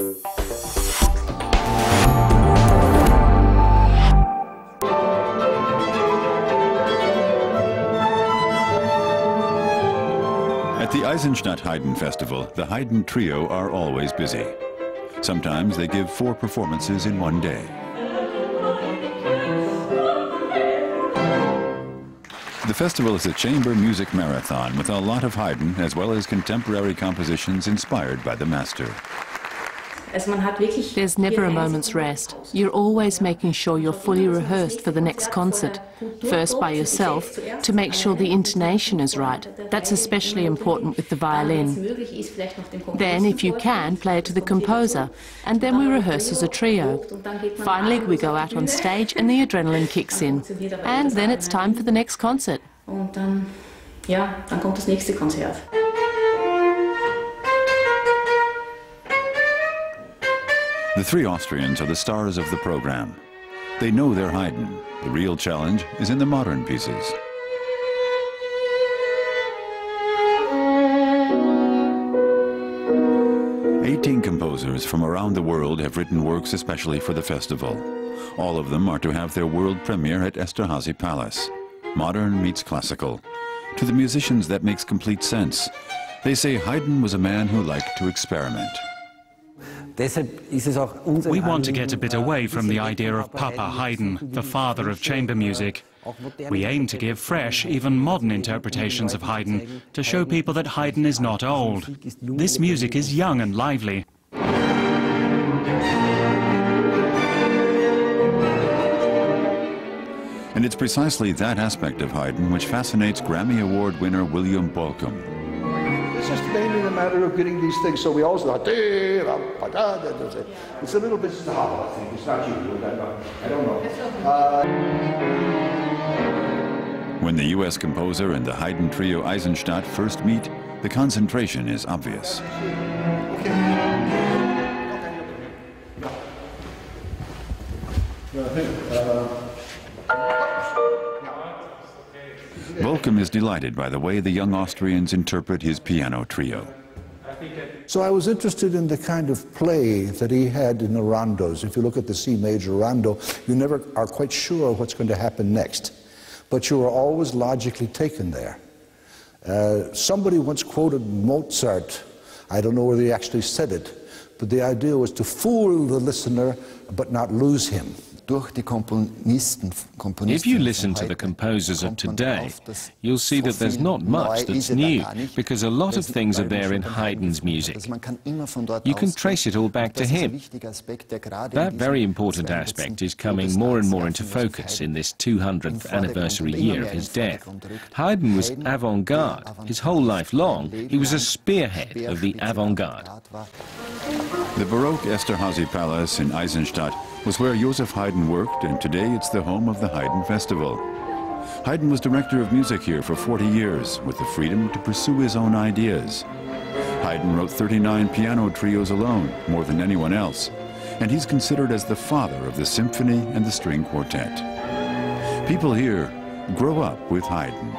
At the Eisenstadt Haydn Festival, the Haydn Trio are always busy. Sometimes they give 4 performances in one day. The festival is a chamber music marathon with a lot of Haydn as well as contemporary compositions inspired by the master. There's never a moment's rest. You're always making sure you're fully rehearsed for the next concert. First by yourself, to make sure the intonation is right. That's especially important with the violin. Then, if you can, play it to the composer. And then we rehearse as a trio. Finally, we go out on stage and the adrenaline kicks in. And then it's time for the next concert. The 3 Austrians are the stars of the program. They know their Haydn. The real challenge is in the modern pieces. "18 composers from around the world have written works especially for the festival. All of them are to have their world premiere at Esterházy Palace. Modern meets classical. To the musicians that makes complete sense. They say Haydn was a man who liked to experiment. We want to get a bit away from the idea of Papa Haydn, the father of chamber music. We aim to give fresh, even modern interpretations of Haydn to show people that Haydn is not old. This music is young and lively. And it's precisely that aspect of Haydn which fascinates Grammy Award winner William Bolcom. It's just mainly a matter of getting these things, so we always thought, it's a little bit style, I think. It's not you, I don't know. When the U.S. composer and the Haydn Trio Eisenstadt first meet, the concentration is obvious. Bolcom is delighted by the way the young Austrians interpret his piano trio. So I was interested in the kind of play that he had in the rondos. If you look at the C major rondo, you never are quite sure what's going to happen next, but you are always logically taken there. Somebody once quoted Mozart. I don't know whether he actually said it, but the idea was to fool the listener but not lose him. If you listen to the composers of today, you'll see that there's not much that's new, because a lot of things are there in Haydn's music. You can trace it all back to him. That very important aspect is coming more and more into focus in this 200th anniversary year of his death. Haydn was avant-garde. His whole life long, he was a spearhead of the avant-garde. The Baroque Esterházy Palace in Eisenstadt was where Joseph Haydn worked, and today it's the home of the Haydn Festival. Haydn was director of music here for 40 years, with the freedom to pursue his own ideas. Haydn wrote 39 piano trios alone, more than anyone else, and he's considered as the father of the symphony and the string quartet. People here grow up with Haydn.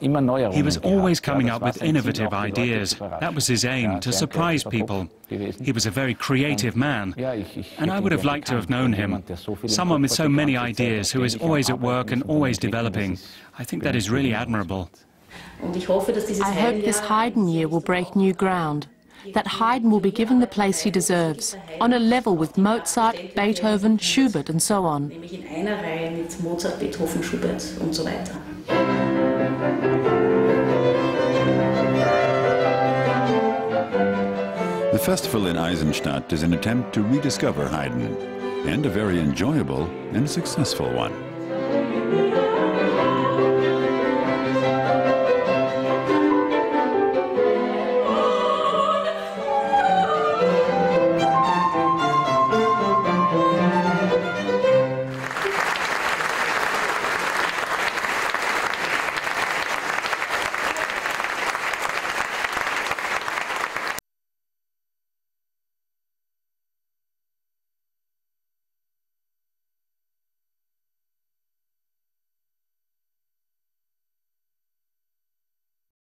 He was always coming up with innovative ideas. That was his aim, to surprise people. He was a very creative man, and I would have liked to have known him. Someone with so many ideas, who is always at work and always developing. I think that is really admirable. I hope this Haydn year will break new ground, that Haydn will be given the place he deserves, on a level with Mozart, Beethoven, Schubert and so on. The festival in Eisenstadt is an attempt to rediscover Haydn, and a very enjoyable and successful one.